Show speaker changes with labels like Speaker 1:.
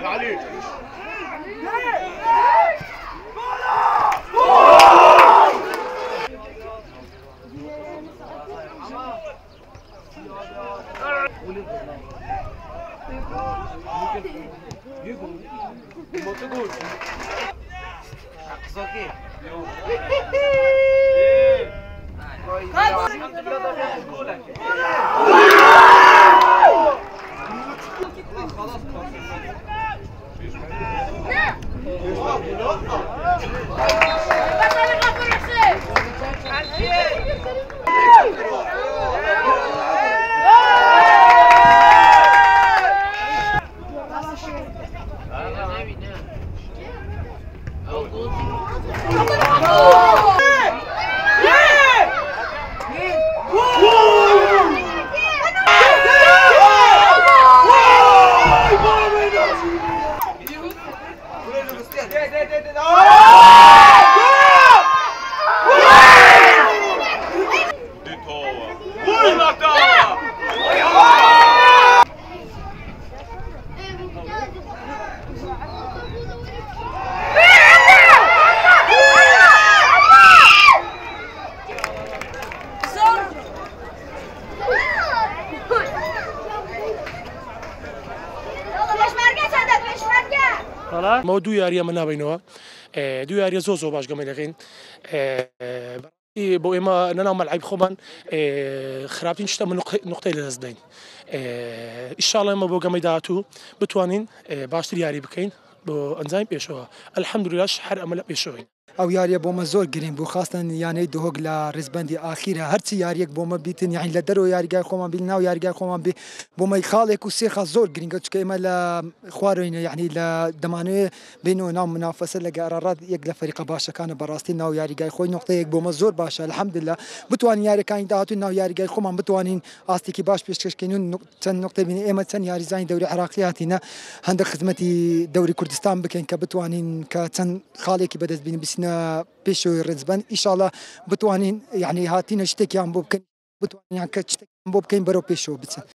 Speaker 1: علي
Speaker 2: ما دو یاریە من نابینەوە دو یاریە زۆ باش گەمە لەغین بۆ ئێمە نەناو مەلعیب خۆمان خراپترین شتە من نقطەی لەدەست دەین ئینشاڵڵا ئێمە بۆ گەمەی داهاتوو بتوانین باشتر یاری بکەین بۆ ئەنجامی پێشەوە ئەلحەمدولیلاش هەر ئەمە لە پێشەوەین
Speaker 3: ئەو یاریە بۆمە زۆر گرنگ بوو خاستن یانەی دهۆک لە ڕێزبەندی ئاخیرە هەرچی یاریەک بۆمە بیتن یعنی لە دەرەوە یاریگای خۆمان بین ناو یاریگای خۆمان بێ بۆمەی خاڵێک و سێخە زۆر گرنگە چکە ئێمە لە خوارەوەینە یعنی لە دەمانوێت بینەوە ناو منافەسە لە گارەڕات یەک لە فەریقە باشەکانە بەڕاستی ناو یاریگای خۆی نقطەیەک بۆمە زۆر باشە الحەمدلله بتوانین یاریەکانی داهاتوو ناو یاریگای خۆمان بتوانین ئاستێکی باش پێشکەشکەین و چەند نقطەی بینی ئێمە چەند یاریزانی دەوری عێراقی هاتینە هەندێک خزمەتی دەوری کوردستان بکەین کە بتوانین کە چەند خاڵێکی بەدەست بینی بچینە پێشەوەی ڕێزبەند ئینشاڵڵا بتوانین یعنی هاتینە شتێکیان بۆ بکەین بتوانین کە شتێکیان بۆ بکەین بەرەو پێشەوە بچن